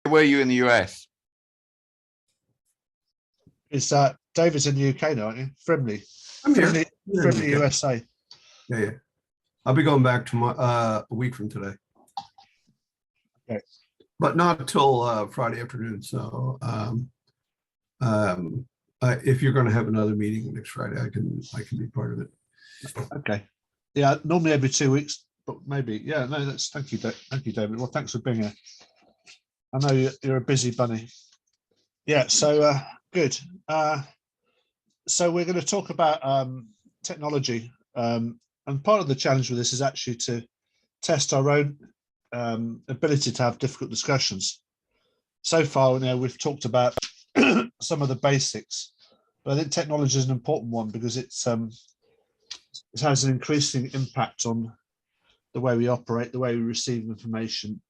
were you in the US? Is David's in the UK now, aren't you? Frimley. I'm here. Frimley, USA. Yeah. I'll be going back a week from today. Okay. But not till Friday afternoon. So if you're going to have another meeting next Friday, I can be part of it. Okay. Yeah, normally every 2 weeks, but maybe. Yeah, no, thank you, David. Well, thanks for being here. I know you're a busy bunny. Yeah, so good. So we're going to talk about technology. And part of the challenge with this is actually to test our own ability to have difficult discussions. So far, we've talked about some of the basics, but I think technology is an important one because it has an increasing impact on the way we operate, the way we receive information,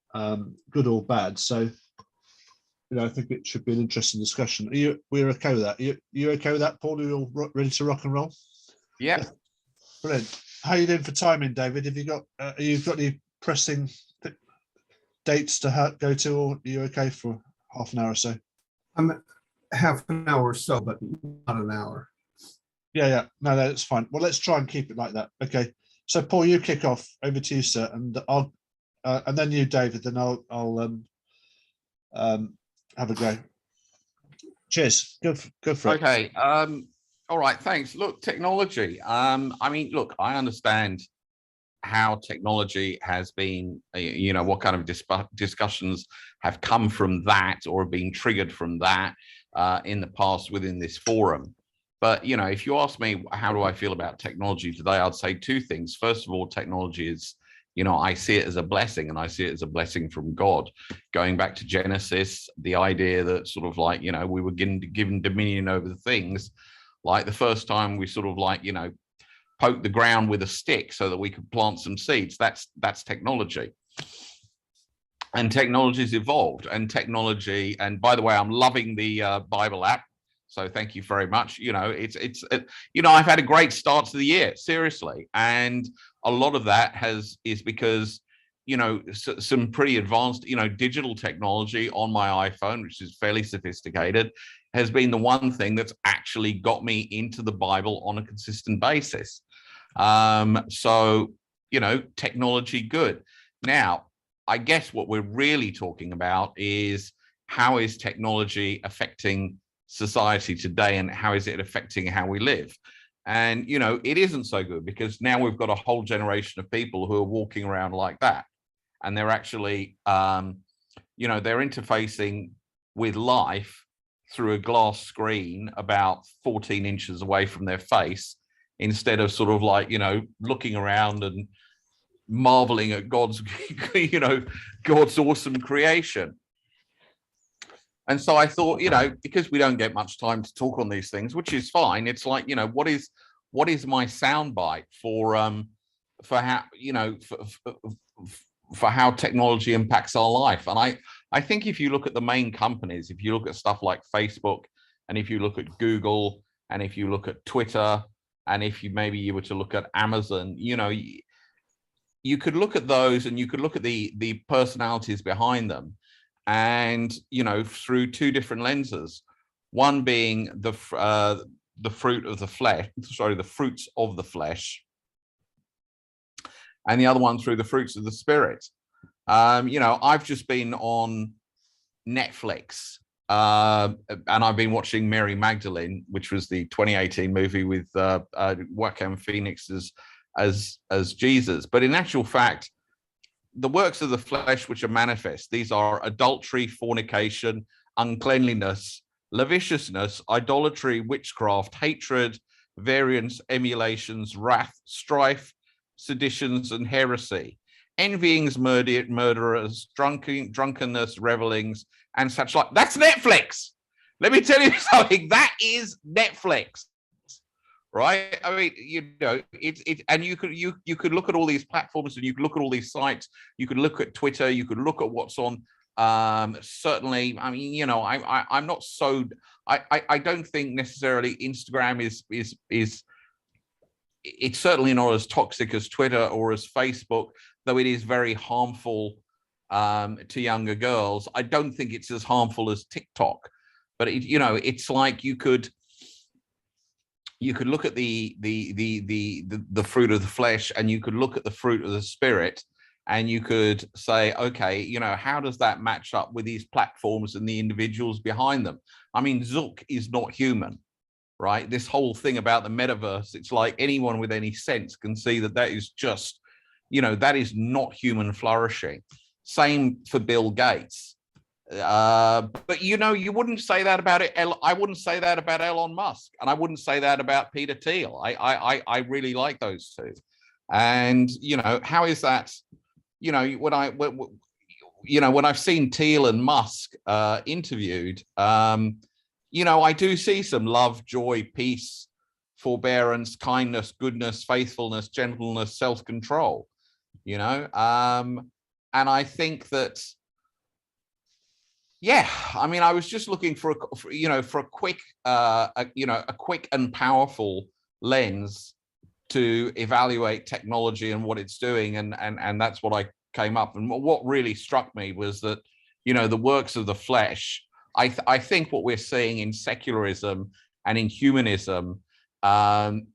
good or bad. So, I think it should be an interesting discussion. We're okay with that? You okay with that, Paul? Are you all ready to rock and roll? Yeah. Brilliant. How are you doing for timing, David? Have you got any pressing dates to go to, or are you okay for half an hour or so? I'm half an hour or so, but not an hour. Yeah. No, that's fine. Well, let's try and keep it like that. Okay. So, Paul, you kick off. Over to you, sir, and I'll, and then you, David. Then I'll have a go. Cheers. Go for it. Okay. All right. Thanks. Look, technology. I mean, look, I understand how technology has been, what kind of discussions have come from that or have been triggered from that in the past within this forum. But, if you ask me, how do I feel about technology today? I'd say two things. First of all, technology is, I see it as a blessing, and I see it as a blessing from God. Going back to Genesis, the idea that sort of like, we were given dominion over the things, like the first time we sort of like, poke the ground with a stick so that we could plant some seeds. That's technology. And technology's evolved, and by the way, I'm loving the Bible app. So thank you very much. I've had a great start to the year, seriously. And a lot of that is because, some pretty advanced, digital technology on my iPhone, which is fairly sophisticated, has been the one thing that's actually got me into the Bible on a consistent basis. So, technology good. Now, I guess what we're really talking about is how is technology affecting society today, and how is it affecting how we live? And, it isn't so good, because now we've got a whole generation of people who are walking around like that. And they're actually, they're interfacing with life through a glass screen about 14 inches away from their face, instead of sort of like, looking around and marveling at God's, God's awesome creation. And so I thought, because we don't get much time to talk on these things, which is fine. It's like, what is my soundbite for how, for how technology impacts our life? And I think if you look at the main companies, if you look at stuff like Facebook, and if you look at Google, and if you look at Twitter, and if you were to look at Amazon, you could look at those, and you could look at the personalities behind them, and through two different lenses. One being the fruit of the flesh, the fruits of the flesh, and the other one through the fruits of the spirit. I've just been on Netflix, and I've been watching Mary Magdalene, which was the 2018 movie with Joaquin Phoenix as Jesus. But in actual fact, the works of the flesh which are manifest, these are adultery, fornication, uncleanliness, lasciviousness, idolatry, witchcraft, hatred, variance, emulations, wrath, strife, seditions, and heresy, envyings, murderers, drunkenness, revelings, and such like. That's Netflix. Let me tell you something. That is Netflix, right? I mean, and you could look at all these platforms, and you could look at all these sites. You could look at Twitter. You could look at what's on. Certainly, I mean, I'm not so. I don't think necessarily Instagram is. It's certainly not as toxic as Twitter or as Facebook, though it is very harmful to younger girls. I don't think it's as harmful as TikTok, but it's like you could look at the fruit of the flesh, and you could look at the fruit of the spirit, and you could say, okay, how does that match up with these platforms and the individuals behind them? I mean, Zuck is not human, right? This whole thing about the metaverse, it's like anyone with any sense can see that is just, that is not human flourishing. Same for Bill Gates. But you wouldn't say that about it. I wouldn't say that about Elon Musk, and I wouldn't say that about Peter Thiel. I really like those two. And how is that? When I've seen Thiel and Musk interviewed, I do see some love, joy, peace, forbearance, kindness, goodness, faithfulness, gentleness, self-control. And I think that, I was just looking for a quick, a quick and powerful lens to evaluate technology and what it's doing, and that's what I came up. And what really struck me was that, the works of the flesh. I think what we're seeing in secularism and in humanism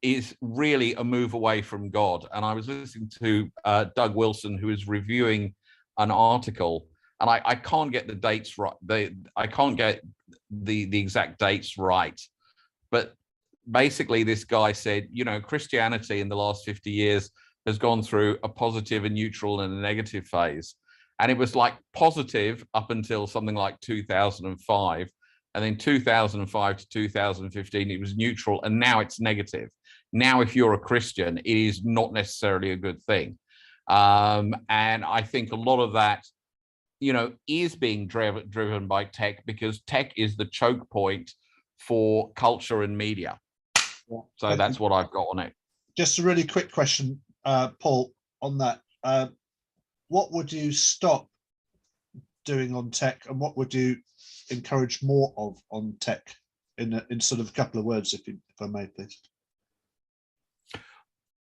is really a move away from God. And I was listening to Doug Wilson, who is reviewing an article, and I can't get the dates right. I can't get the exact dates right, but basically this guy said, Christianity in the last 50 years has gone through a positive, a neutral, and a negative phase. And it was like positive up until something like 2005. And then 2005 to 2015, it was neutral. And now it's negative. Now, if you're a Christian, it is not necessarily a good thing. And I think a lot of that, is being driven by tech, because tech is the choke point for culture and media. So that's what I've got on it. Just a really quick question, Paul, on that. What would you stop doing on tech, and what would you encourage more of on tech, in sort of a couple of words, if I may, please?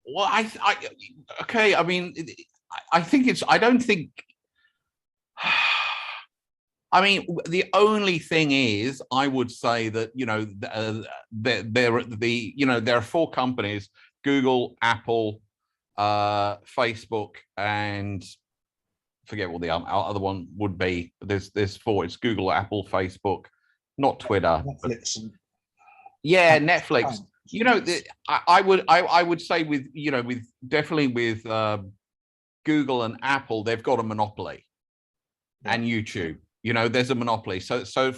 Well, I think I don't think. I mean, the only thing is, I would say that there are four companies: Google, Apple, Facebook, and forget what the other one would be. There's four. It's Google, Apple, Facebook, not Twitter. Netflix. Netflix. I would say with definitely with Google and Apple, they've got a monopoly, and YouTube. There's a monopoly. So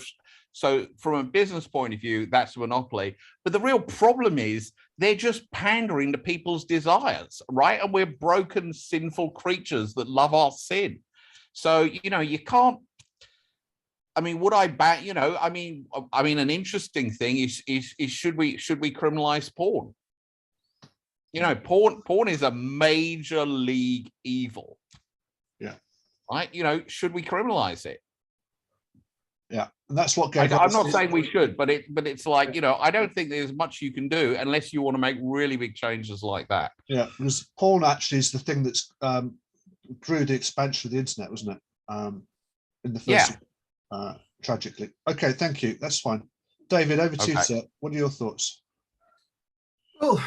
from a business point of view, that's a monopoly. But the real problem is they're just pandering to people's desires, right? And we're broken, sinful creatures that love our sin. So, you can't. I mean, would I ban? I mean, an interesting thing is should we criminalize porn? Porn is a major league evil. Yeah. Right. Should we criminalize it? Yeah, and that's what I'm not saying we should, but it's like, I don't think there's much you can do unless you want to make really big changes like that. Yeah, because porn actually is the thing that's drew the expansion of the internet, wasn't it? In the first, tragically. Okay, thank you. That's fine. David, over to you, sir. What are your thoughts? Well,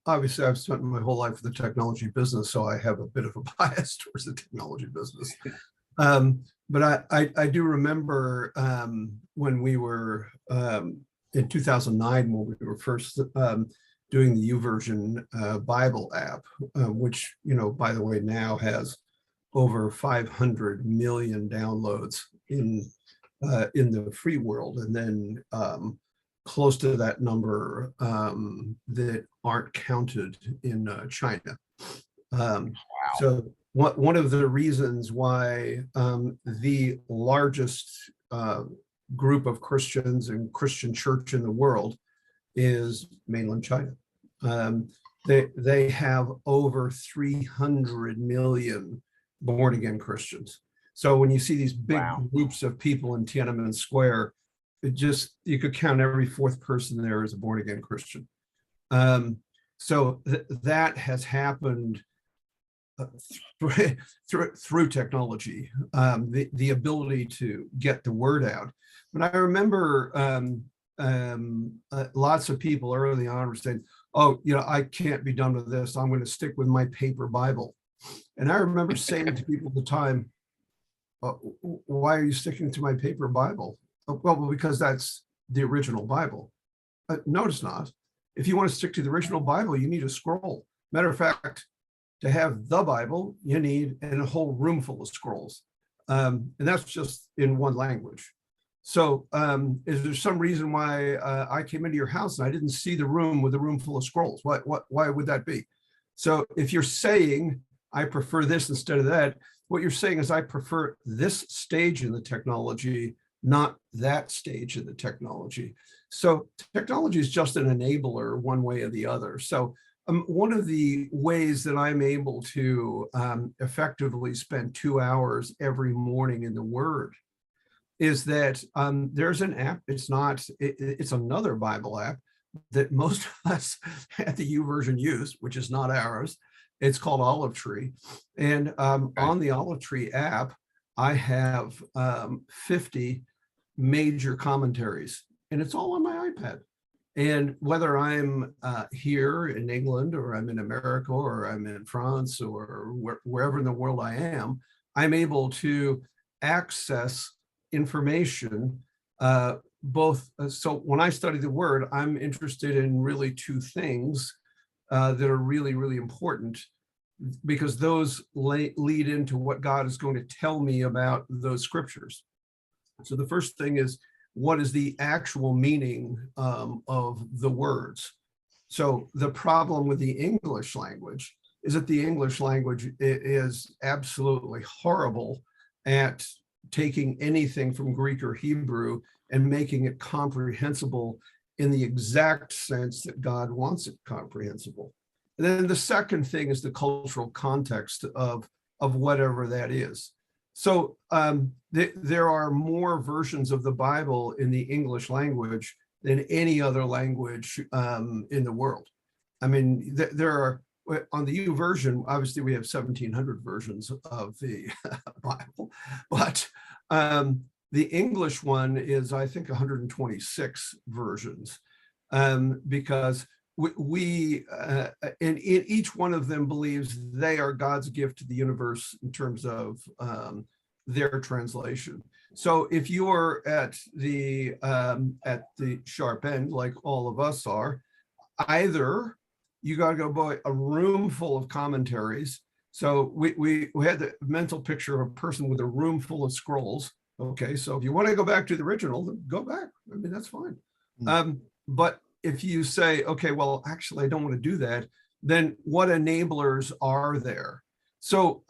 obviously, I've spent my whole life in the technology business, so I have a bit of a bias towards the technology business. But I do remember when we were in 2009, when we were first doing the YouVersion Bible app, which, by the way, now has over 500 million downloads in the free world, and then close to that number that aren't counted in China. Wow. So one of the reasons why the largest group of Christians and Christian church in the world is mainland China. They have over 300 million born again Christians. So when you see these big groups of people in Tiananmen Square, you could count every fourth person there as a born again Christian. So that has happened through technology, the ability to get the word out. But I remember lots of people early on were saying, "Oh, I can't be done with this. I'm going to stick with my paper Bible." And I remember saying to people at the time, "Why are you sticking to my paper Bible?" "Oh, well, because that's the original Bible." No, it's not. If you want to stick to the original Bible, you need a scroll. Matter of fact, to have the Bible, you need a whole room full of scrolls. And that's just in one language. So is there some reason why I came into your house and I didn't see the room with a room full of scrolls? Why would that be? So if you're saying, I prefer this instead of that, what you're saying is I prefer this stage in the technology, not that stage in the technology. So technology is just an enabler one way or the other. So one of the ways that I'm able to effectively spend 2 hours every morning in the Word is that there's an app. It's another Bible app that most of us at the YouVersion use, which is not ours. It's called Olive Tree. And on the Olive Tree app, I have 50 major commentaries, and it's all on my iPad. And whether I'm here in England, or I'm in America, or I'm in France, or wherever in the world I am, I'm able to access information both. So when I study the Word, I'm interested in really two things that are really, really important, because those lead into what God is going to tell me about those scriptures. So the first thing is, what is the actual meaning of the words? So the problem with the English language is that the English language is absolutely horrible at taking anything from Greek or Hebrew and making it comprehensible in the exact sense that God wants it comprehensible. And then the second thing is the cultural context of whatever that is. So there are more versions of the Bible in the English language than any other language in the world. I mean, there are, on the YouVersion, obviously we have 1,700 versions of the Bible, but the English one is, I think, 126 versions, because we and each one of them believes they are God's gift to the universe in terms of their translation. So if you're at the sharp end, like all of us are, either you got to go buy a room full of commentaries. So we had the mental picture of a person with a room full of scrolls. Okay, so if you want to go back to the original, then go back. I mean, that's fine. But if you say, okay, well, actually, I don't want to do that, then what enablers are there? So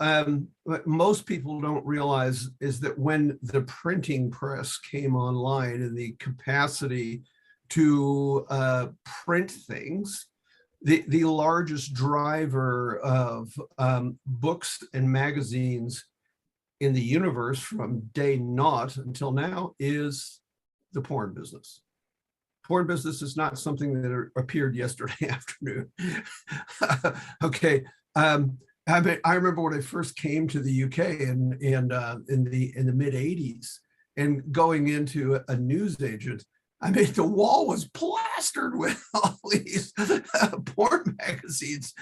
what most people don't realize is that when the printing press came online and the capacity to print things, the largest driver of books and magazines in the universe from day naught until now is the porn business. Porn business is not something that appeared yesterday afternoon. Okay, I remember when I first came to the UK in the mid '80s, and going into a newsagent, I mean, the wall was plastered with all these porn magazines.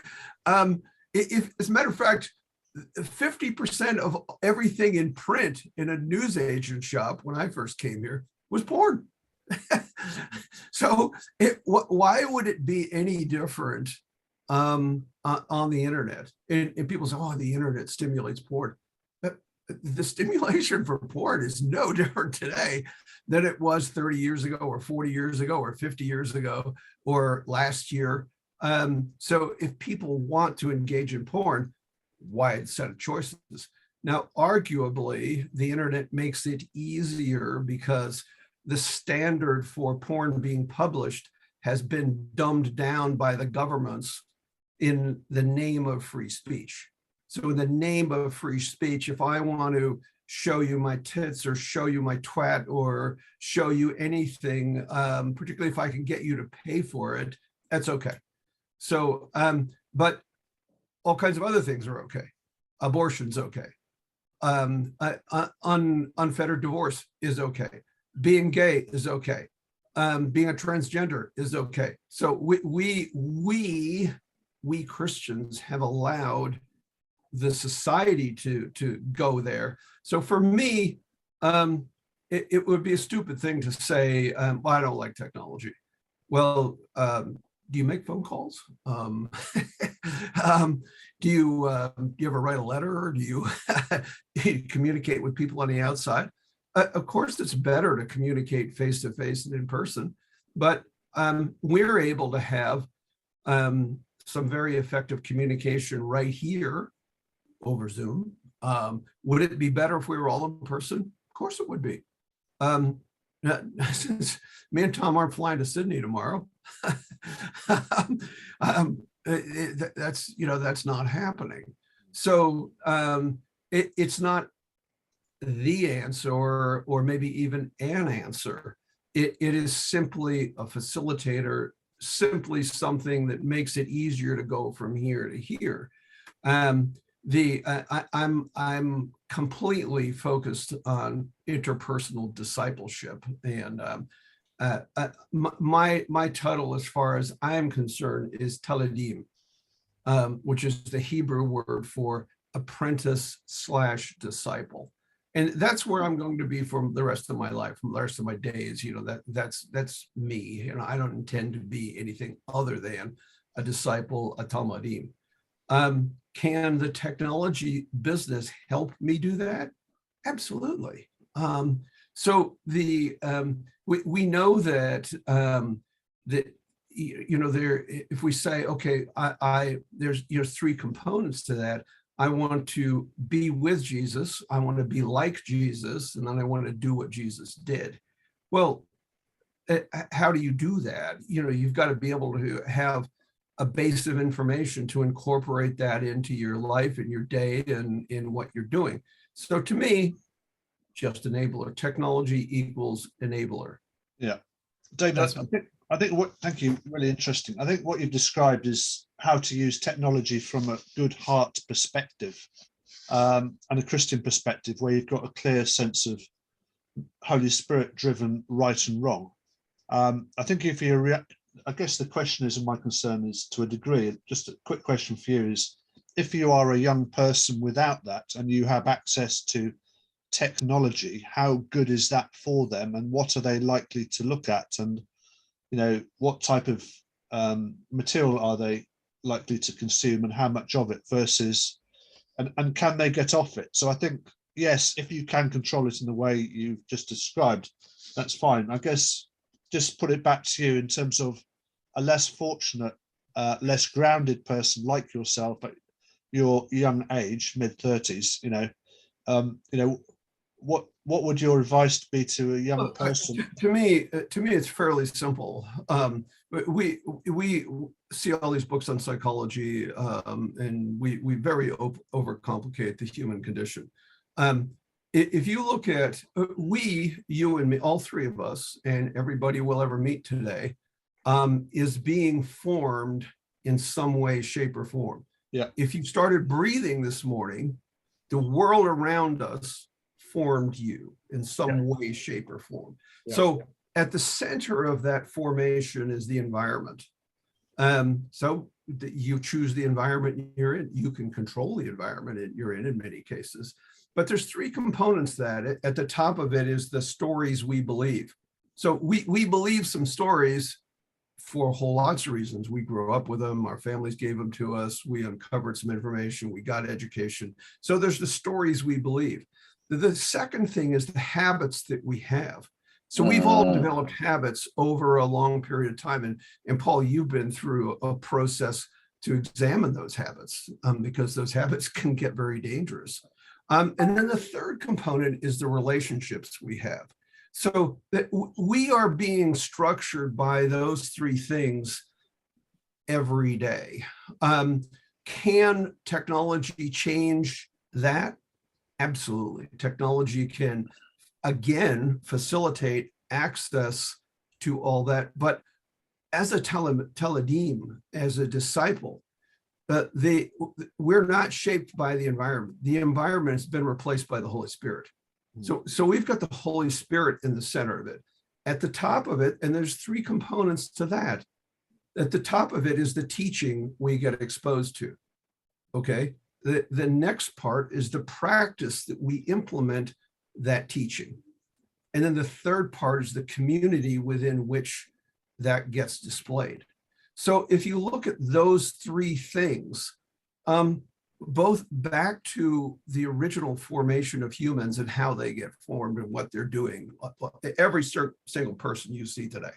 If, as a matter of fact, 50% of everything in print in a newsagent shop when I first came here was porn. So why would it be any different on the internet? And people say, oh, the internet stimulates porn. But the stimulation for porn is no different today than it was 30 years ago, or 40 years ago, or 50 years ago, or last year. So if people want to engage in porn, wide set of choices. Now, arguably, the internet makes it easier because the standard for porn being published has been dumbed down by the governments in the name of free speech. So in the name of free speech, if I want to show you my tits, or show you my twat, or show you anything, particularly if I can get you to pay for it, that's okay. So, but all kinds of other things are okay. Abortion's okay. Unfettered divorce is okay. Being gay is okay. Being a transgender is okay. So we Christians have allowed the society to go there. So for me, it would be a stupid thing to say, well, I don't like technology. Well, do you make phone calls? Do you ever write a letter, or do you communicate with people on the outside? Of course, it's better to communicate face to face and in person, but we're able to have some very effective communication right here over Zoom. Would it be better if we were all in person? Of course it would be. Since me and Tom aren't flying to Sydney tomorrow, that's not happening. So it's not the answer, or maybe even an answer. It is simply a facilitator, simply something that makes it easier to go from here to here. I'm completely focused on interpersonal discipleship, and my title, as far as I'm concerned, is Taladim, which is the Hebrew word for apprentice/disciple, and that's where I'm going to be for the rest of my life, from the rest of my days. That's me. I don't intend to be anything other than a disciple, a talmidim. Can the technology business help me do that? Absolutely. So we know that there, if we say, okay, there's three components to that. I want to be with Jesus, I want to be like Jesus, and then I want to do what Jesus did. Well, how do you do that? You've got to be able to have a base of information to incorporate that into your life and your day and in what you're doing. So to me, just enabler. Technology equals enabler. Yeah. David, thank you, really interesting. I think what you've described is how to use technology from a good heart perspective, and a Christian perspective, where you've got a clear sense of Holy Spirit driven right and wrong. I think if you I guess the question is, and my concern is to a degree, just a quick question for you is, if you are a young person without that and you have access to technology, how good is that for them, and what are they likely to look at, and what type of material are they likely to consume, and how much of it versus, and can they get off it? So I think, yes, if you can control it in the way you've just described, that's fine. I guess just put it back to you in terms of a less fortunate, less grounded person like yourself at your young age, mid-30s, what would your advice be to a young person? To me, it's fairly simple. We see all these books on psychology, and we very overcomplicate the human condition. If you look at you and me, all three of us, and everybody we'll ever meet today, is being formed in some way, shape, or form. Yeah. If you started breathing this morning, the world around us formed you in some way, shape, or form. Yeah. So at the center of that formation is the environment. So you choose the environment you're in. You can control the environment you're in many cases. But there's three components that at the top of it is the stories we believe. So we believe some stories for whole lots of reasons. We grew up with them, our families gave them to us, we uncovered some information, we got education. So there's the stories we believe. The second thing is the habits that we have. So we've all developed habits over a long period of time. And Paul, you've been through a process to examine those habits, because those habits can get very dangerous. And then the third component is the relationships we have. So that we are being structured by those three things every day. Can technology change that? Absolutely. Technology can, again, facilitate access to all that. But as a teledim, as a disciple, we're not shaped by the environment. The environment has been replaced by the Holy Spirit. So we've got the Holy Spirit in the center of it. At the top of it, and there's three components to that. At the top of it is the teaching we get exposed to. Okay. The next part is the practice that we implement that teaching. And then the third part is the community within which that gets displayed. So if you look at those three things, both back to the original formation of humans and how they get formed and what they're doing, every single person you see today,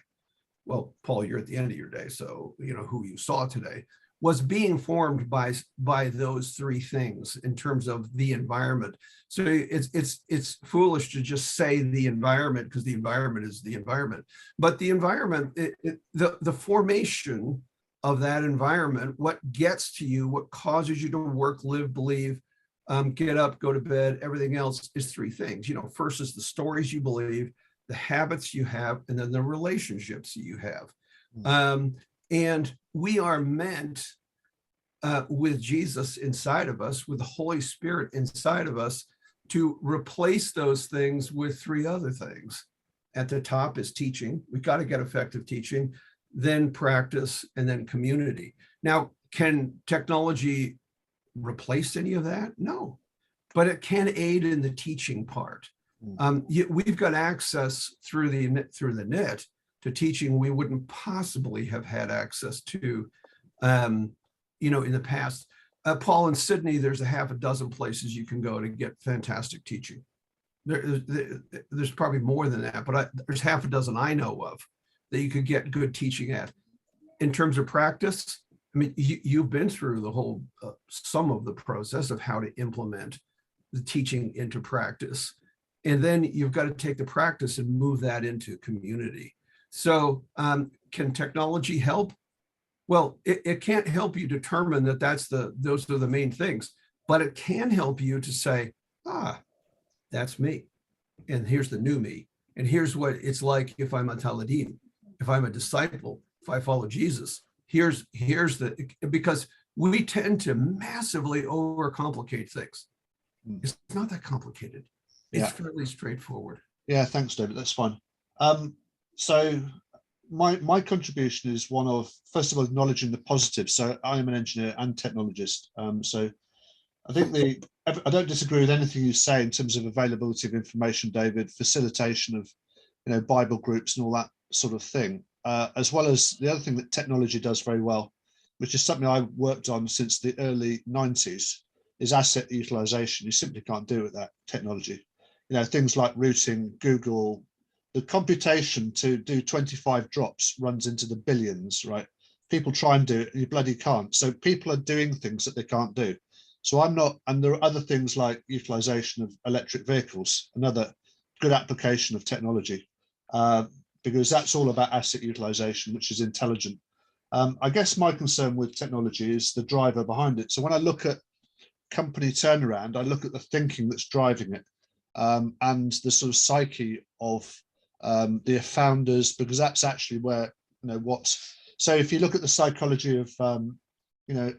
well, Paul, you're at the end of your day, so you know who you saw today, was being formed by those three things in terms of the environment. So it's foolish to just say the environment, because the environment is the environment. But the environment, the formation of that environment, what gets to you, what causes you to work, live, believe, get up, go to bed, everything else is three things. You know, first is the stories you believe, the habits you have, and then the relationships you have. And we are meant with Jesus inside of us, with the Holy Spirit inside of us, to replace those things with three other things. At the top is teaching. We've got to get effective teaching, then practice, and then community. Now, can technology replace any of that? No, but it can aid in the teaching part. We've got access through the net to teaching we wouldn't possibly have had access to, in the past. Paul, in Sydney, there's a half a dozen places you can go to get fantastic teaching. There's probably more than that, but there's half a dozen I know of that you could get good teaching at. In terms of practice, I mean, you've been through the whole, some of the process of how to implement the teaching into practice. And then you've got to take the practice and move that into community. So can technology help? Well, it can't help you determine that those are the main things, but it can help you to say, that's me. And here's the new me. And here's what it's like if I'm a Taladim, if I'm a disciple, if I follow Jesus. Here's because we tend to massively overcomplicate things. It's not that complicated. It's fairly straightforward. Yeah, thanks, David. That's fine. So my contribution is one of, first of all, acknowledging the positives. So I am an engineer and technologist. So I think I don't disagree with anything you say in terms of availability of information, David, facilitation of, Bible groups and all that sort of thing, as well as the other thing that technology does very well, which is something I worked on since the early 90s, is asset utilization. You simply can't do it with that technology. Things like routing, Google, the computation to do 25 drops runs into the billions, right? People try and do it, and you bloody can't. So people are doing things that they can't do. So and there are other things like utilization of electric vehicles, another good application of technology, because that's all about asset utilization, which is intelligent. I guess my concern with technology is the driver behind it. So when I look at company turnaround, I look at the thinking that's driving it, and the sort of psyche of the founders, because that's actually where, so if you look at the psychology of,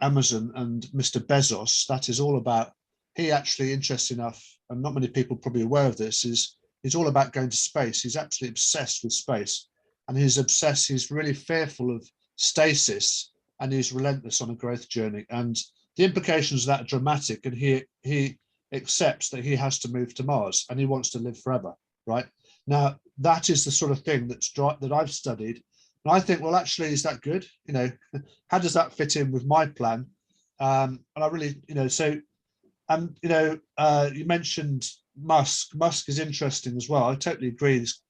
Amazon and Mr. Bezos, that is all about, he actually, interesting enough, and not many people probably aware of this, is all about going to space. He's absolutely obsessed with space, and he's really fearful of stasis, and he's relentless on a growth journey. And the implications of that are dramatic, and he accepts that he has to move to Mars and he wants to live forever, right? Now, that is the sort of thing that I've studied. And I think, well, actually, is that good? How does that fit in with my plan? And I really, you mentioned Musk. Musk is interesting as well. I totally agree. It's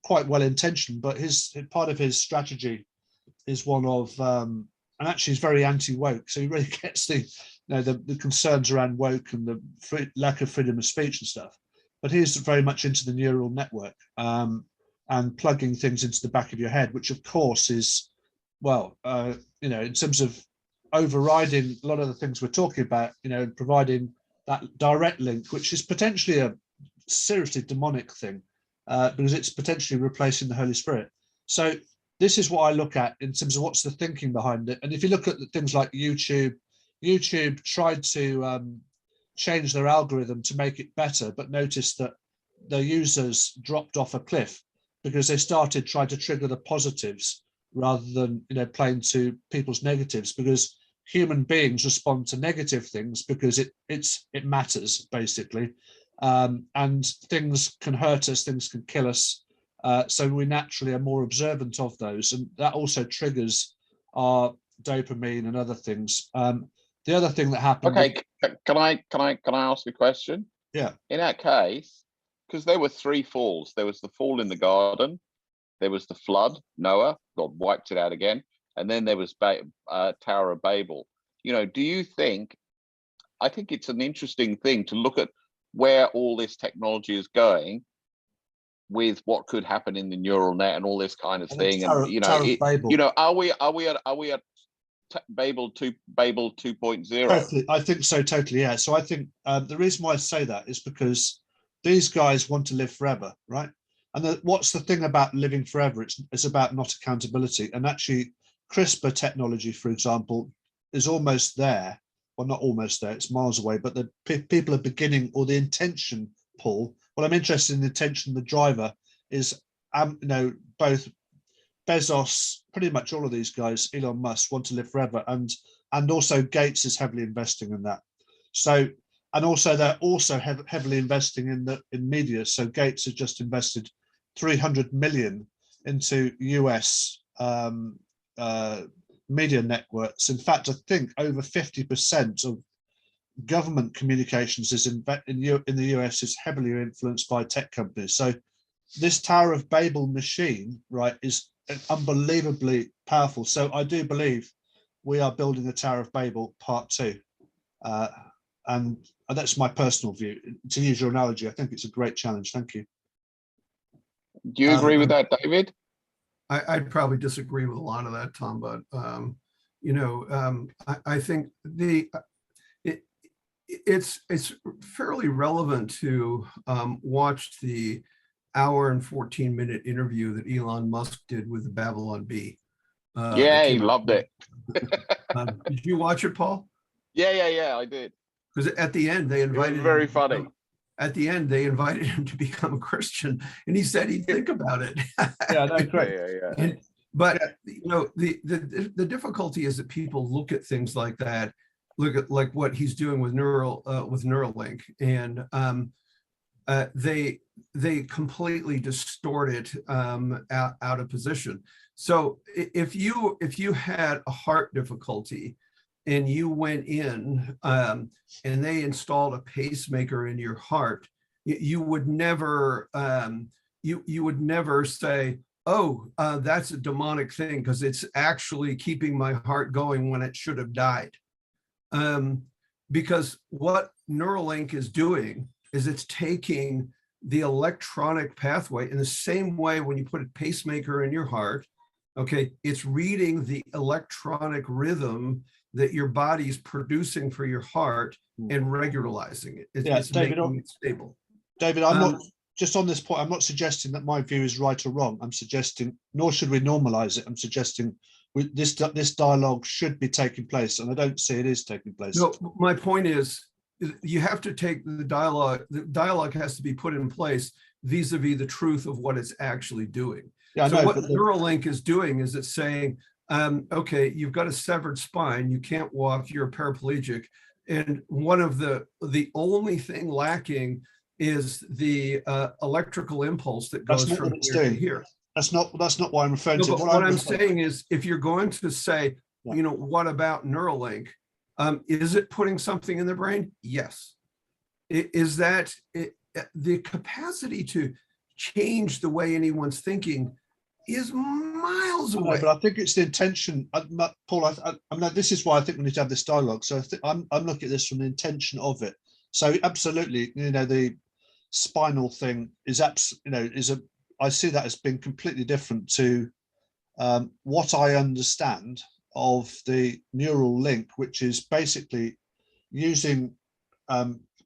quite well intentioned, but his part of his strategy is one of, and actually he's very anti-woke. So he really gets the concerns around woke and the lack of freedom of speech and stuff. But he's very much into the neural network and plugging things into the back of your head, which of course is, in terms of overriding a lot of the things we're talking about, providing that direct link, which is potentially a seriously demonic thing, because it's potentially replacing the Holy Spirit. So this is what I look at in terms of what's the thinking behind it. And if you look at things like YouTube tried to change their algorithm to make it better, but noticed that their users dropped off a cliff because they started trying to trigger the positives rather than playing to people's negatives, because human beings respond to negative things because it matters, basically. And things can hurt us, things can kill us. So we naturally are more observant of those, and that also triggers our dopamine and other things. The other thing that happened. Okay, can I ask a question? Yeah. In that case, because there were 3 falls. There was the fall in the garden, there was the flood, Noah, God wiped it out again, and then there was Tower of Babel. Do you think? I think it's an interesting thing to look at where all this technology is going, with what could happen in the neural net and all this kind of thing. Are we at Babel 2.0? Totally, I think so. Totally, yeah. So I think the reason why I say that is because these guys want to live forever, right? And what's the thing about living forever? It's about not accountability. And actually, CRISPR technology, for example, is almost there. Well, not almost there. It's miles away. But the people are beginning, or the intention, Paul. Well, I'm interested in the intention. The driver is, both Bezos, pretty much all of these guys, Elon Musk, want to live forever, and also Gates is heavily investing in that. So, and also they're also heavily investing in media. So Gates has just invested 300 million into US media networks. In fact, I think over 50% of government communications is in the US is heavily influenced by tech companies. So this Tower of Babel machine, right, is unbelievably powerful. So I do believe we are building the Tower of Babel Part 2. And that's my personal view. To use your analogy, I think it's a great challenge. Thank you. Do you agree with that, David? I'd probably disagree with a lot of that, Tom, but I think it's fairly relevant to watch the hour and 14-minute interview that Elon Musk did with the Babylon Bee. Yeah, he loved it. Did you watch it, Paul? Yeah, I did. Because at the end they invited. It was very funny. At the end, they invited him to become a Christian, and he said he'd think about it. Yeah, no, great. Yeah. But the difficulty is that people look at things like that, look at like what he's doing with Neuralink, and they completely distort it out of position. So if you had a heart difficulty and you went in and they installed a pacemaker in your heart, you would never you would never say, oh, that's a demonic thing because it's actually keeping my heart going when it should have died. Because what Neuralink is doing is it's taking the electronic pathway in the same way when you put a pacemaker in your heart, okay, it's reading the electronic rhythm that your body's producing for your heart and regularizing it. It's David, making it stable. David, I'm not just on this point. I'm not suggesting that my view is right or wrong. I'm suggesting, nor should we normalize it. I'm suggesting this dialogue should be taking place, and I don't see it is taking place. No, my point is, you have to take the dialogue. The dialogue has to be put in place vis-a-vis the truth of what it's actually doing. Yeah, so what Neuralink is doing is it's saying, okay, you've got a severed spine, you can't walk, you're a paraplegic, and one of the only thing lacking is the electrical impulse that goes from here to here. That's not what I'm referring to. But what I'm saying is, if you're going to say, what about Neuralink? Is it putting something in the brain? Yes. Is that the capacity to change the way anyone's thinking is miles away. But I think it's the intention, Paul. I mean, this is why I think we need to have this dialogue. So I'm looking at this from the intention of it. So absolutely, the spinal thing is I see that as being completely different to what I understand of the neural link, which is basically using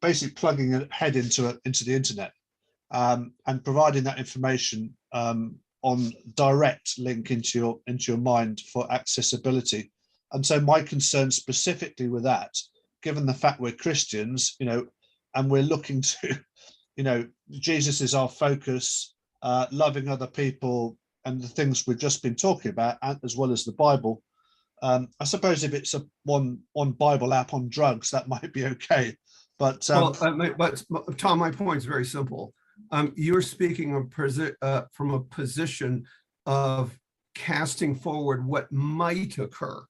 basically plugging a head into the internet and providing that information on direct link into your mind for accessibility. And so my concern specifically with that, given the fact we're Christians, and we're looking to, Jesus is our focus, loving other people and the things we've just been talking about, as well as the Bible. I suppose if it's a one Bible app on drugs, that might be okay. But Tom, my point is very simple. You're speaking from a position of casting forward what might occur,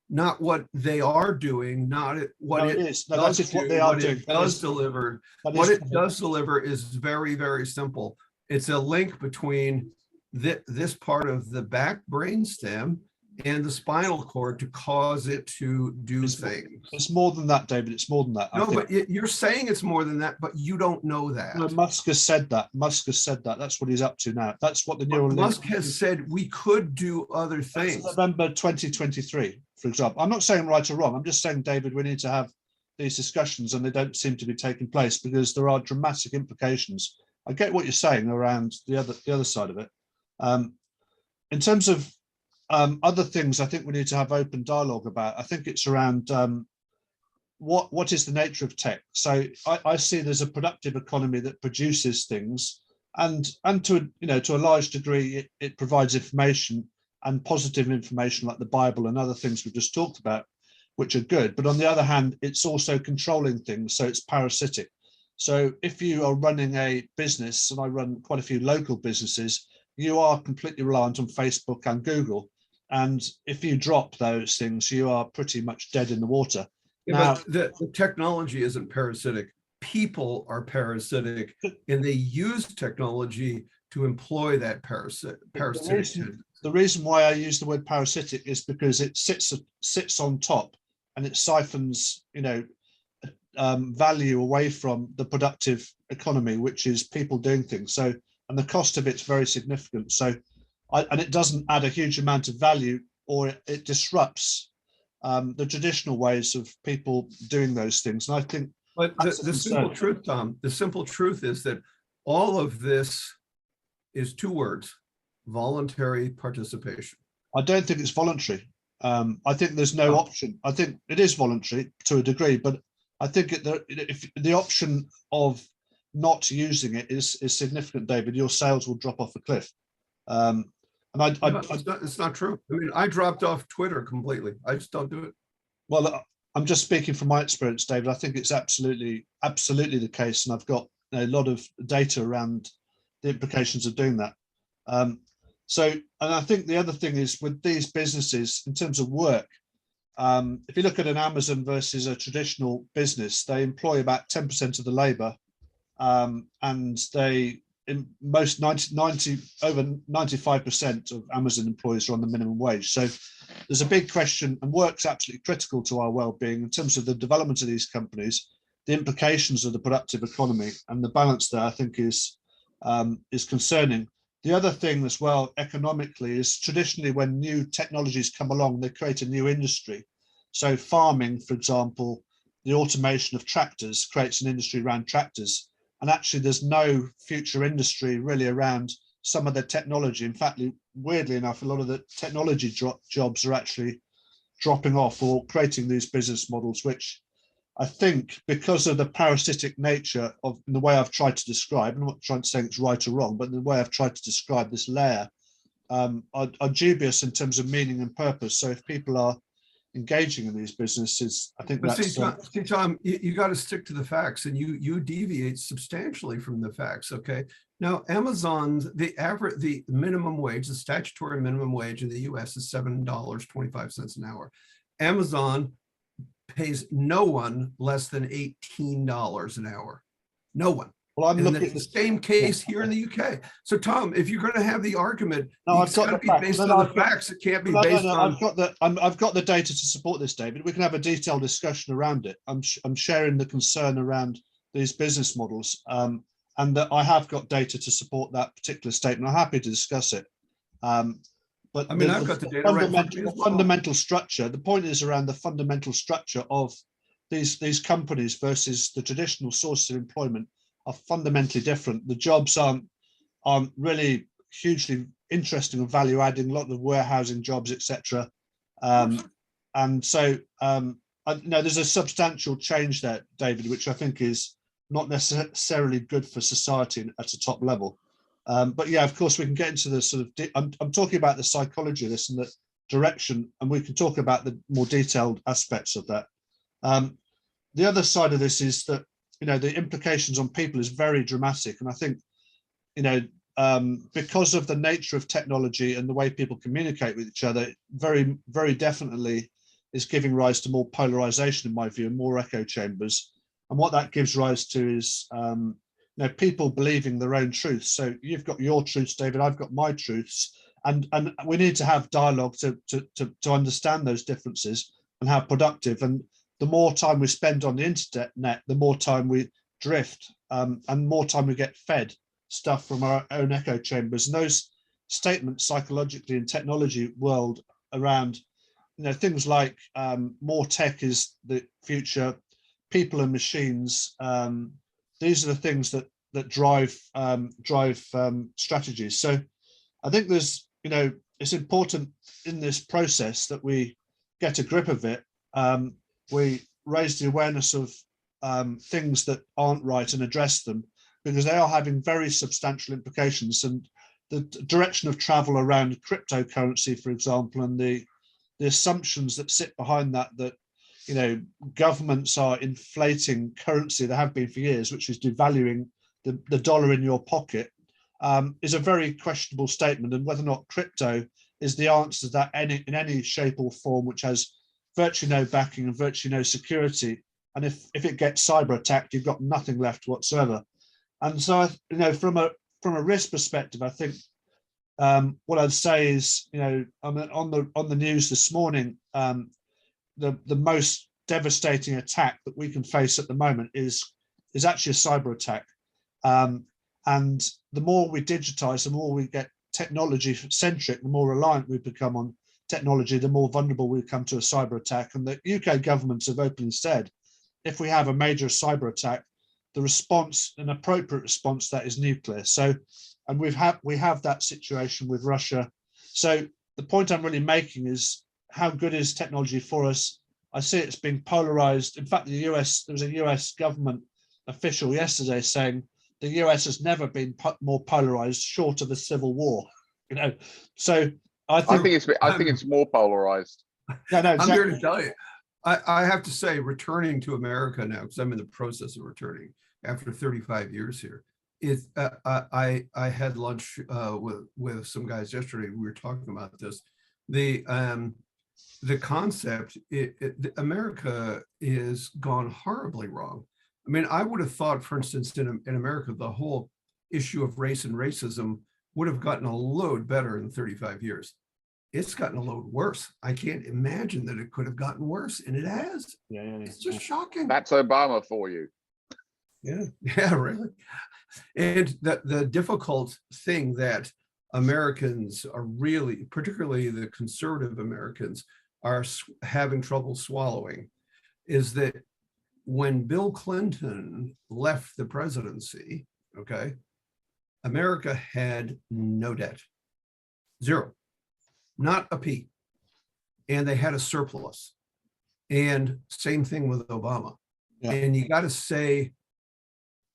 not what they are doing, not what it is. No, that's what they are doing. Does deliver. What it does deliver is very, very simple. It's a link between this part of the back brainstem and the spinal cord to cause it to do things. It's more than that, David. It's more than that. No, but you're saying it's more than that, but you don't know that. No, Musk has said that. That's what he's up to now. That's what the neural link. Musk has said we could do other things. That's November 2023, for example. I'm not saying right or wrong. I'm just saying, David, we need to have these discussions, and they don't seem to be taking place because there are dramatic implications. I get what you're saying around the other side of it. In terms of other things I think we need to have open dialogue about, I think it's around what is the nature of tech. So I see there's a productive economy that produces things, and to a large degree it provides information, and positive information like the Bible and other things we've just talked about, which are good. But on the other hand, it's also controlling things, so it's parasitic. So if you are running a business, and I run quite a few local businesses, you are completely reliant on Facebook and Google. And if you drop those things, you are pretty much dead in the water. Yeah, but the technology isn't parasitic. People are parasitic, and they use technology to employ that parasitic. The reason why I use the word parasitic is because it sits on top, and it siphons, value away from the productive economy, which is people doing things. So, and the cost of it's very significant. So, and it doesn't add a huge amount of value, or it disrupts the traditional ways of people doing those things. And I think, but the simple truth, Tom, the simple truth is that all of this is two words: voluntary participation. I don't think it's voluntary. I think there's no option. I think it is voluntary to a degree, but I think if the option of not using it is significant, David, your sales will drop off a cliff. It's not true. I mean, I dropped off Twitter completely. I just don't do it. Well, I'm just speaking from my experience, David. I think it's absolutely the case, and I've got a lot of data around the implications of doing that. And I think the other thing is with these businesses, in terms of work, if you look at an Amazon versus a traditional business, they employ about 10% of the labor, and they in most over 95% of Amazon employees are on the minimum wage. So there's a big question, and work's absolutely critical to our well-being in terms of the development of these companies, the implications of the productive economy, and the balance there I think is concerning. The other thing as well economically is traditionally when new technologies come along, they create a new industry. So farming, for example, the automation of tractors creates an industry around tractors. And actually, there's no future industry really around some of the technology. In fact, weirdly enough, a lot of the technology jobs are actually dropping off or creating these business models, which I think because of the parasitic nature of the way I've tried to describe, I'm not trying to say it's right or wrong, but the way I've tried to describe this layer are dubious in terms of meaning and purpose. So if people are engaging in these businesses, I think that's... See, Tom, you got to stick to the facts, and you deviate substantially from the facts, okay? Now, Amazon's, the minimum wage, the statutory minimum wage in the US is $7.25 an hour. Amazon pays no one less than $18 an hour. No one. Well, I'm looking at the same case here in the UK. So, Tom, if you're going to have the argument, it's got to be based on the facts. It can't be based on. I've got the data to support this, David. We can have a detailed discussion around it. I'm sharing the concern around these business models, and that I have got data to support that particular statement. I'm happy to discuss it. But I mean, I've got the data. Fundamental structure. The point is around the fundamental structure of these companies versus the traditional sources of employment are fundamentally different. The jobs aren't really hugely interesting and value adding, a lot of warehousing jobs, etc. And so there's a substantial change there, David, which I think is not necessarily good for society at a top level. But yeah, of course, we can get into the sort of, I'm talking about the psychology of this and the direction, and we can talk about the more detailed aspects of that. The other side of this is that, the implications on people is very dramatic. And I think, because of the nature of technology and the way people communicate with each other, very, very definitely is giving rise to more polarization, in my view, and more echo chambers. And what that gives rise to is, people believing their own truths. So you've got your truths, David, I've got my truths. And we need to have dialogue to understand those differences and how productive. And the more time we spend on the internet, the more time we drift, and more time we get fed stuff from our own echo chambers. And those statements psychologically in technology world around, things like more tech is the future, people and machines. These are the things that drive strategies. So I think there's, it's important in this process that we get a grip of it. We raise the awareness of things that aren't right and address them, because they are having very substantial implications. And the direction of travel around cryptocurrency, for example, and the assumptions that sit behind that, governments are inflating currency, they have been for years, which is devaluing the dollar in your pocket, is a very questionable statement. And whether or not crypto is the answer to that in any shape or form, which has virtually no backing and virtually no security. And if it gets cyber attacked, you've got nothing left whatsoever. And so, from a risk perspective, I think what I'd say is, on the news this morning, the most devastating attack that we can face at the moment is actually a cyber attack. And the more we digitize, the more we get technology centric, the more reliant we become on technology, the more vulnerable we become to a cyber attack. And the UK governments have openly said, if we have a major cyber attack, the response, an appropriate response, that is nuclear. So, and we have that situation with Russia. So the point I'm really making is, how good is technology for us? I see it's being polarized. In fact, there was a US government official yesterday saying the US has never been more polarized, short of a civil war. So I think it's more polarized. Yeah, no, exactly. I'm here to tell you, I have to say, returning to America now, because I'm in the process of returning after 35 years here. I had lunch with some guys yesterday. We were talking about this. The concept, America is gone horribly wrong. I mean, I would have thought, for instance, in America, the whole issue of race and racism would have gotten a load better in 35 years. It's gotten a load worse. I can't imagine that it could have gotten worse, and it has. Yeah. It's just shocking. That's Obama for you. Yeah, really. And the difficult thing that Americans are really, particularly the conservative Americans, are having trouble swallowing is that when Bill Clinton left the presidency, okay, America had no debt, zero, not a P, and they had a surplus. And same thing with Obama. Yeah. And you got to say,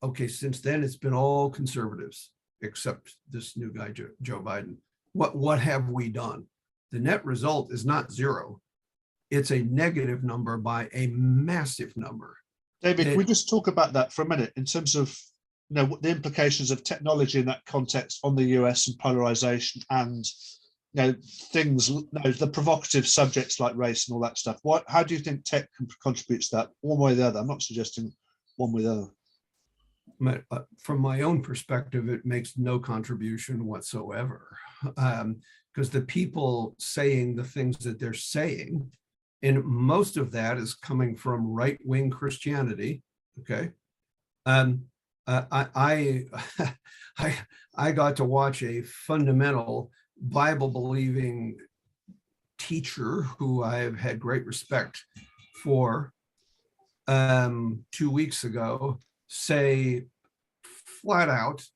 okay, since then it's been all conservatives, except this new guy, Joe Biden. What have we done? The net result is not zero. It's a negative number by a massive number. David, can we just talk about that for a minute in terms of the implications of technology in that context on the US and polarization and things, the provocative subjects like race and all that stuff. How do you think tech contributes to that, one way or the other? I'm not suggesting one way or the other. From my own perspective, it makes no contribution whatsoever, because the people saying the things that they're saying, and most of that is coming from right-wing Christianity. Okay, I got to watch a fundamental Bible-believing teacher who I've had great respect for 2 weeks ago say flat out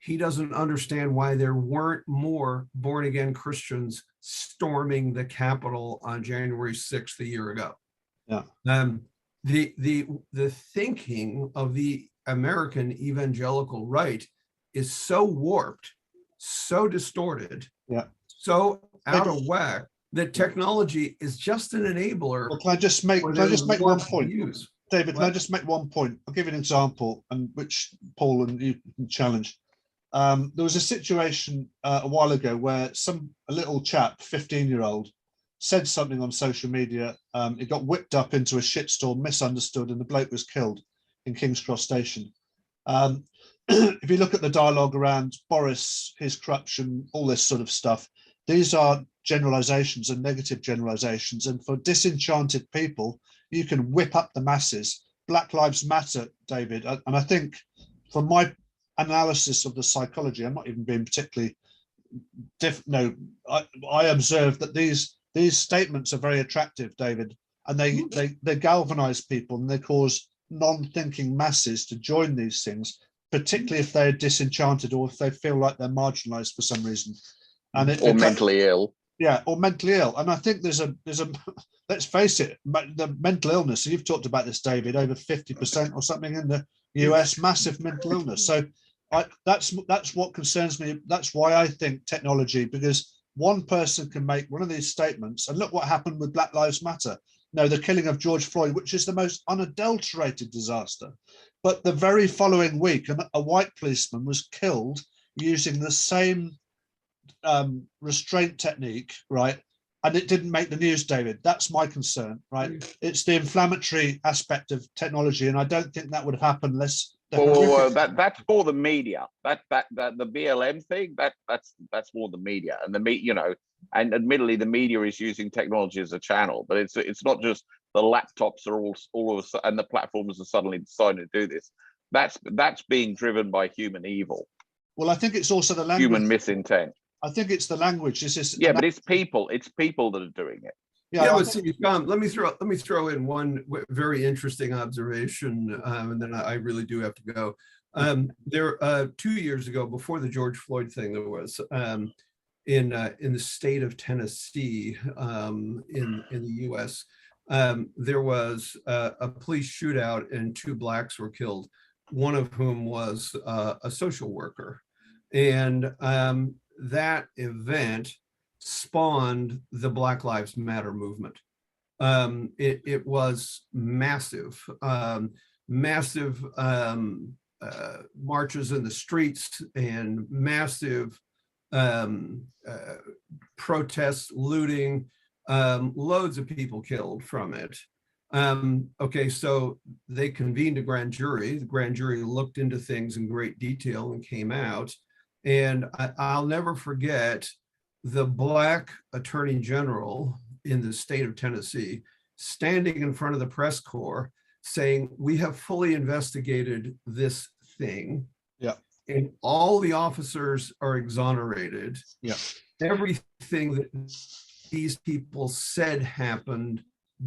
he doesn't understand why there weren't more born again Christians storming the Capitol on January 6th a year ago. Yeah. The thinking of the American evangelical right is so warped, so distorted, Yeah. so out of whack that technology is just an enabler. Well, can I just make one point? Use. David, can I just make one point? I'll give you an example, and which Paul and you can challenge. There was a situation a while ago where a little chap, 15-year-old, said something on social media. It got whipped up into a shitstorm, misunderstood, and the bloke was killed in King's Cross Station. If you look at the dialogue around Boris, his corruption, all this sort of stuff, these are generalizations and negative generalizations. And for disenchanted people, you can whip up the masses. Black Lives Matter, David. And I think from my analysis of the psychology, I'm not even being particularly I observe that these statements are very attractive, David, and they galvanize people and they cause non-thinking masses to join these things, particularly if they're disenchanted or if they feel like they're marginalized for some reason. Or mentally ill. Yeah, or mentally ill. And I think there's a let's face it, the mental illness, you've talked about this, David, over 50% or something in the US, massive mental illness. So that's what concerns me. That's why I think technology, because one person can make one of these statements, and look what happened with Black Lives Matter. No, the killing of George Floyd, which is the most unadulterated disaster. But the very following week, a white policeman was killed using the same restraint technique, right? And it didn't make the news, David. That's my concern, right? It's the inflammatory aspect of technology, and I don't think that would happen unless. That's for the media. That the BLM thing. That's more the media, and and admittedly, the media is using technology as a channel, but it's not just the laptops are all of a sudden, and the platforms are suddenly deciding to do this. That's being driven by human evil. Well, I think it's also the language. Human misintent. I think it's the language. But it's people. It's people that are doing it. But see, let me throw in one very interesting observation, and then I really do have to go. There 2 years ago, before the George Floyd thing, there was in the state of Tennessee, in the U.S., there was a police shootout and 2 blacks were killed, one of whom was a social worker, and that event spawned the Black Lives Matter movement. It was massive, massive marches in the streets and massive protests, looting, loads of people killed from it. Okay, so they convened a grand jury. The grand jury looked into things in great detail and came out. And I'll never forget the Black Attorney General in the state of Tennessee standing in front of the press corps saying, "We have fully investigated this thing. Yeah. And all the officers are exonerated. Yeah. Everything that these people said happened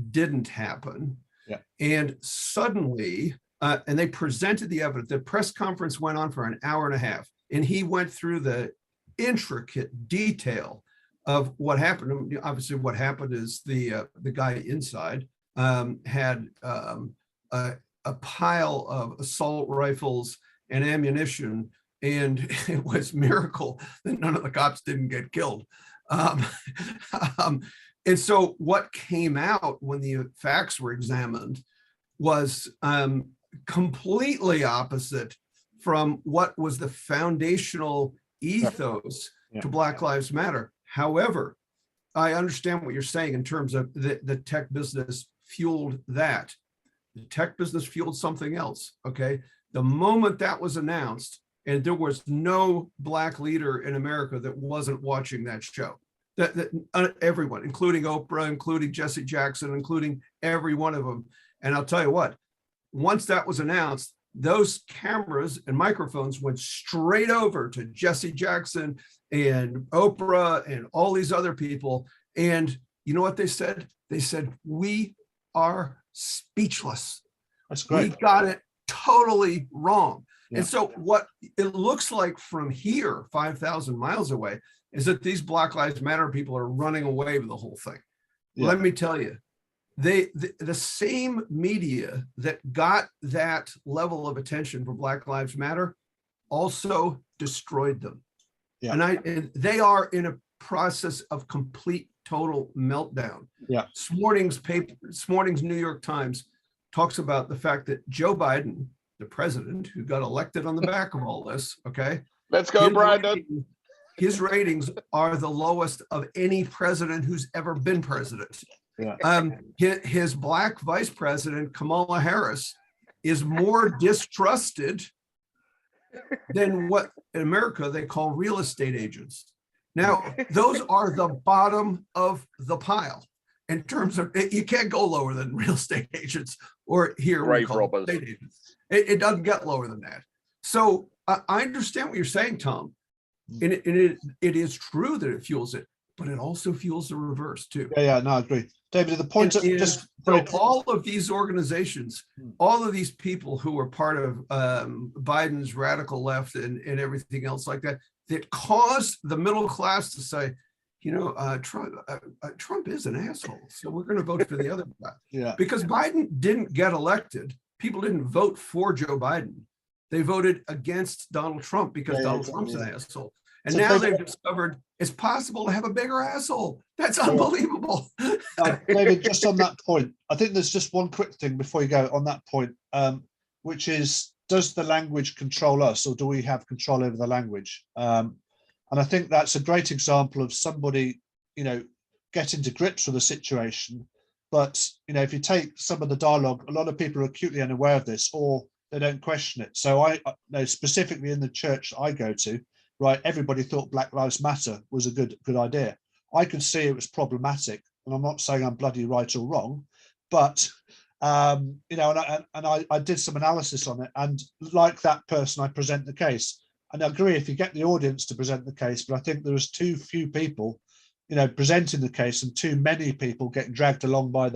didn't happen." Yeah. And suddenly, and they presented the evidence. The press conference went on for an hour and a half, and he went through the intricate detail of what happened. Obviously, what happened is the guy inside had a pile of assault rifles and ammunition, and it was a miracle that none of the cops didn't get killed. And so what came out when the facts were examined was completely opposite from what was the foundational ethos to Black Lives Matter. However, I understand what you're saying in terms of the tech business fueled that. The tech business fueled something else, okay? The moment that was announced, and there was no Black leader in America that wasn't watching that show. Everyone, including Oprah, including Jesse Jackson, including every one of them. And I'll tell you what, once that was announced, those cameras and microphones went straight over to Jesse Jackson and Oprah and all these other people. And you know what they said? They said, "We are speechless. That's great. We got it totally wrong." Yeah. And so what it looks like from here, 5,000 miles away, is that these Black Lives Matter people are running away with the whole thing. Yeah. Let me tell you, the same media that got that level of attention for Black Lives Matter also destroyed them. Yeah. And they are in a process of complete total meltdown. Yeah. This morning's New York Times talks about the fact that Joe Biden, the president who got elected on the back of all this, okay? Let's go, Brandon. His ratings are the lowest of any president who's ever been president. Yeah. His black vice president, Kamala Harris, is more distrusted than what in America they call real estate agents. Now, those are the bottom of the pile in terms of, you can't go lower than real estate agents, or here we Grave call robbers. estate agents. It doesn't get lower than that. So I understand what you're saying, Tom. And it is true that it fuels it, but it also fuels the reverse too. Yeah, no, I agree. David, the point of just so all of these organizations, all of these people who are part of Biden's radical left and everything else like that, that caused the middle class to say, you know, Trump is an asshole, so we're going to vote for the other guy. Yeah. Because Biden didn't get elected. People didn't vote for Joe Biden. They voted against Donald Trump because Donald Trump's an asshole. And so now they've discovered it's possible to have a bigger asshole. That's unbelievable. David, just on that point, I think there's just one quick thing before you go on that point, which is, does the language control us, or do we have control over the language? And I think that's a great example of somebody, you know, getting to grips with a situation. But, you know, if you take some of the dialogue, a lot of people are acutely unaware of this, or they don't question it. So I know specifically in the church I go to, right, everybody thought Black Lives Matter was a good idea. I could see it was problematic, and I'm not saying I'm bloody right or wrong, but you know, and I did some analysis on it, and like that person, I present the case. And I agree, if you get the audience to present the case, but I think there was too few people, you know, presenting the case, and too many people getting dragged along by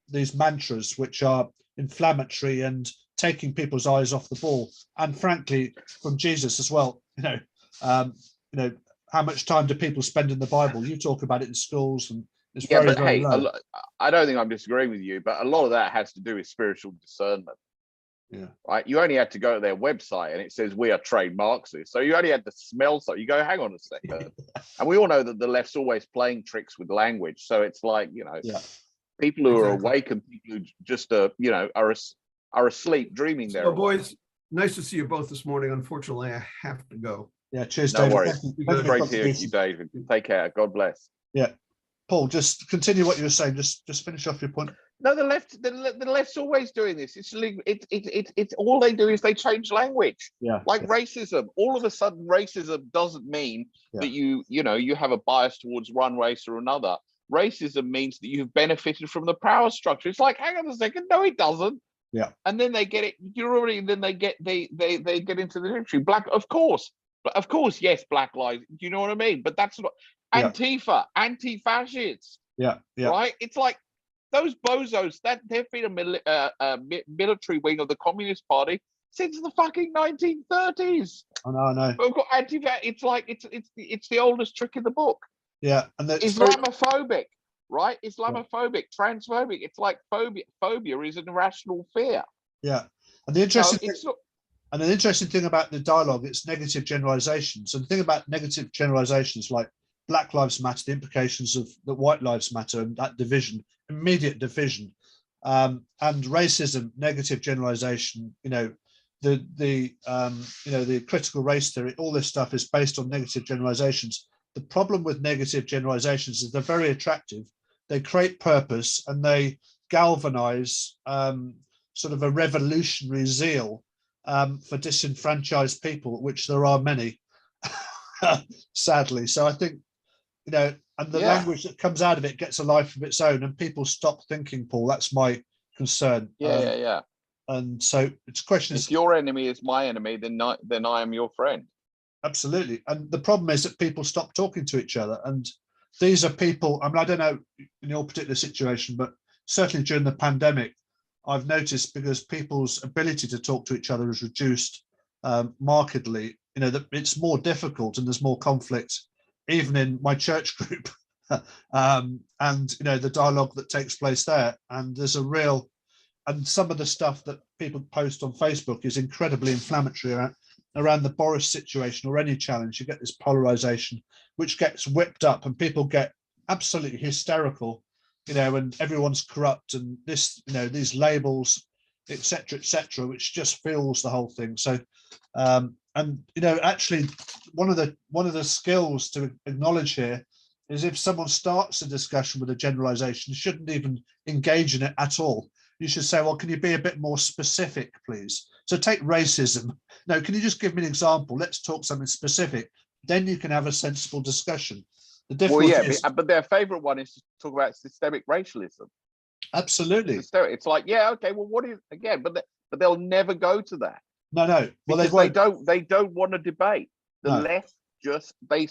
these mantras, which are inflammatory and taking people's eyes off the ball, and frankly, from Jesus as well. You know, how much time do people spend in the Bible? You talk about it in schools, and it's very low. I don't think I'm disagreeing with you, but a lot of that has to do with spiritual discernment. Yeah. Right. You only had to go to their website and it says we are trained Marxists. So you only had to smell something. You go, hang on a second. And we all know that the left's always playing tricks with language. So it's like, you know, people who are awake and people who just you know, are asleep, dreaming there. So boys, nice to see you both this morning. Unfortunately, I have to go. Yeah, cheers, No David. worries. It's great to hear you, David. Take care. God bless. Yeah. Paul, just continue what you were saying. Just finish off your point. No, the left's always doing this. It's all they do is they change language. Yeah. Like racism. All of a sudden, racism doesn't mean that you know you have a bias towards one race or another. Racism means that you've benefited from the power structure. It's like, hang on a second, no, it doesn't. Yeah. And then they get it. You're already. Then they get into the history. Black, of course, yes, Black lives. Do you know what I mean? But that's not Antifa, anti-fascists. Yeah. Right. It's like those bozos that they've been a military wing of the Communist Party since the fucking 1930s. I know. We've got it's like it's the oldest trick in the book. Yeah, and Islamophobic, right? Islamophobic, transphobic. It's like phobia is an irrational fear. Yeah, and the interesting thing about the dialogue, it's negative generalizations. And the thing about negative generalizations, like Black Lives Matter, the implications of the White Lives Matter and that division, immediate division, and racism, negative generalization. You know, the critical race theory, all this stuff is based on negative generalizations. The problem with negative generalizations is they're very attractive. They create purpose and they galvanize sort of a revolutionary zeal for disenfranchised people, which there are many, sadly. So I think, you know, and the language that comes out of it gets a life of its own, and people stop thinking, Paul. That's my concern. Yeah. And so it's a question: if your enemy is my enemy, then I am your friend. Absolutely. And the problem is that people stop talking to each other. And these are people, I mean, I don't know in your particular situation, but certainly during the pandemic, I've noticed, because people's ability to talk to each other is reduced. markedly, that it's more difficult and there's more conflict, even in my church group, and the dialogue that takes place there. And there's a real, and some of the stuff that people post on Facebook is incredibly inflammatory around the Boris situation or any challenge. You get this polarization, which gets whipped up, and people get absolutely hysterical, and everyone's corrupt, and this, these labels, etc., which just fuels the whole thing. So, actually, one of the skills to acknowledge here is if someone starts a discussion with a generalization, you shouldn't even engage in it at all. You should say, well, can you be a bit more specific, please? So take racism. No, can you just give me an example? Let's talk something specific. Then you can have a sensible discussion. The difficulty is, but their favorite one is to talk about systemic racialism. Absolutely. It's like, yeah, okay, well, what is, again, but they'll never go to that. No. Well, because they don't want to debate. The No. left just, they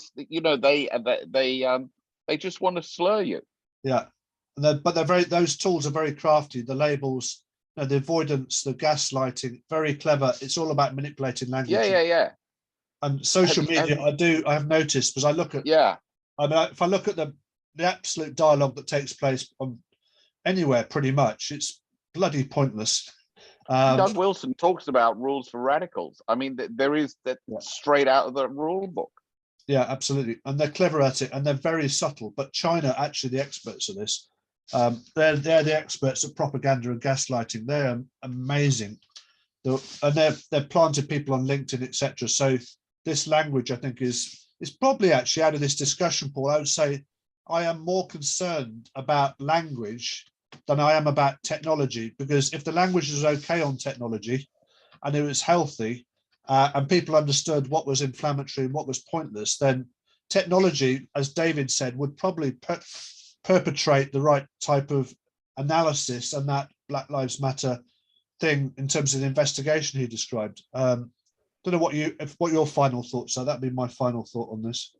just want to slur you. Yeah. But those tools are very crafty. The labels, the avoidance, the gaslighting, very clever. It's all about manipulating language. Yeah. And social media, I have noticed, because I look at, if I look at the absolute dialogue that takes place on anywhere, pretty much, it's bloody pointless. Doug Wilson talks about rules for radicals. I mean, there is that straight out of the rule book. Yeah, absolutely. And they're clever at it, and they're very subtle. But China, actually, the experts of this. They're the experts at propaganda and gaslighting. They're amazing. And they've planted people on LinkedIn, etc. So this language, I think, is probably actually out of this discussion, Paul. I would say I am more concerned about language than I am about technology, because if the language is okay on technology and it was healthy and people understood what was inflammatory and what was pointless, then technology, as David said, would probably perpetrate the right type of analysis and that Black Lives Matter thing in terms of the investigation he described. Don't know what your final thoughts are. That'd be my final thought on this.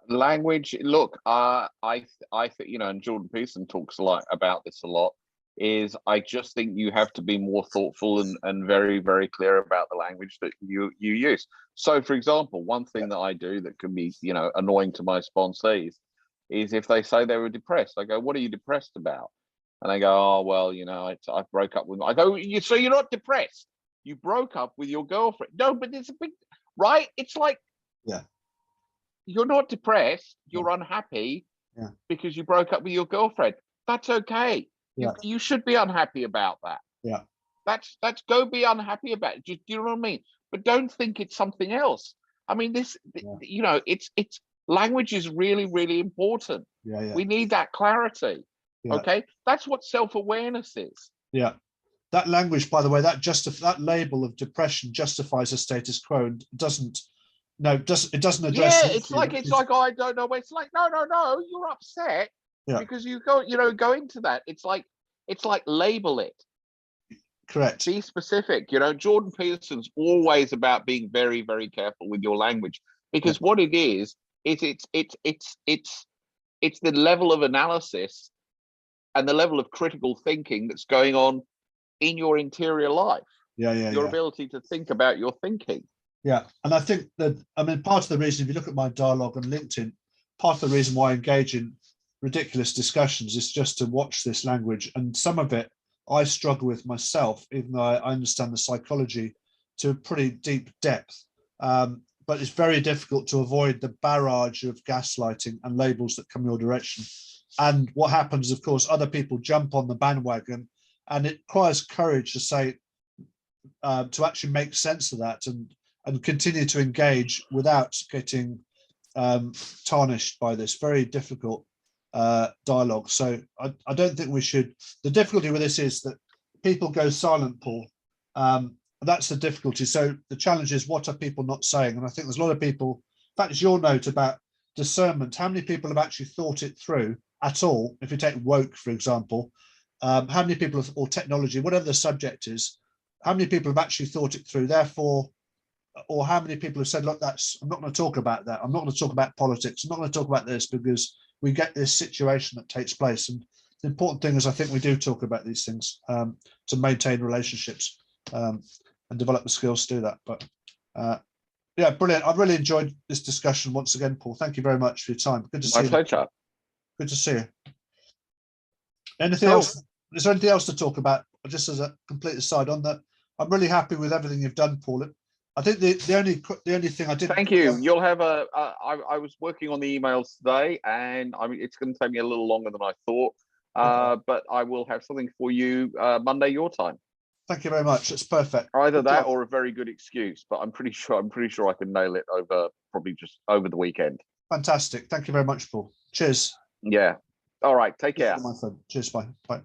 Language. Look, I think, and Jordan Peterson talks a lot about this a lot. Is I just think you have to be more thoughtful and very, very clear about the language that you use. So, for example, one thing that I do that can be, annoying to my sponsees is if they say they were depressed, I go, "What are you depressed about?" And they go, "Oh, well, I broke up with." I go, "So you're not depressed? You broke up with your girlfriend?" No, but it's a big, right? It's like, yeah, you're not depressed. You're unhappy because you broke up with your girlfriend. That's okay. Yeah. You should be unhappy about that. Yeah. That's go be unhappy about it. Do you know what I mean? But don't think it's something else. I mean, it's language is really, really important. Yeah. We need that clarity. Yeah. Okay. That's what self-awareness is. Yeah. That language, by the way, that label of depression justifies a status quo and doesn't address. Yeah, it's like oh, I don't know. It's like no, you're upset because you go into that. It's like label it. Correct. Be specific. Jordan Peterson's always about being very, very careful with your language, because what it is it's the level of analysis and the level of critical thinking that's going on in your interior life. Your ability to think about your thinking. Yeah, and I think that, part of the reason, if you look at my dialogue on LinkedIn, part of the reason why I engage in ridiculous discussions is just to watch this language. And some of it I struggle with myself, even though I understand the psychology to a pretty deep depth. But it's very difficult to avoid the barrage of gaslighting and labels that come your direction. And what happens, of course, other people jump on the bandwagon, and it requires courage to say, to actually make sense of that and continue to engage without getting tarnished by this very difficult dialogue. So I don't think we should. The difficulty with this is that people go silent, Paul. That's the difficulty. So the challenge is, what are people not saying? And I think there's a lot of people, in fact, it's your note about discernment. How many people have actually thought it through at all? If you take woke, for example, how many people or technology, whatever the subject is, how many people have actually thought it through? Therefore, or how many people have said, look, I'm not going to talk about that. I'm not going to talk about politics. I'm not going to talk about this, because we get this situation that takes place. And the important thing is, I think we do talk about these things to maintain relationships. and develop the skills to do that. But yeah, brilliant. I've really enjoyed this discussion once again, Paul. Thank you very much for your time. Good to see My you. pleasure. Good to see you. Anything Cool. else? Is there anything else to talk about? Just as a complete aside on that, I'm really happy with everything you've done, Paul. I think the only thing I didn't. Thank you. You'll have I was working on the emails today, and I mean it's going to take me a little longer than I thought, Okay. but I will have something for you Monday your time. Thank you very much. That's perfect. Either Good that job. or a very good excuse, but I'm pretty sure I can nail it over probably just over the weekend. Fantastic. Thank you very much, Paul. Cheers. Yeah. All right. Take care. My friend. Cheers. Bye. Bye.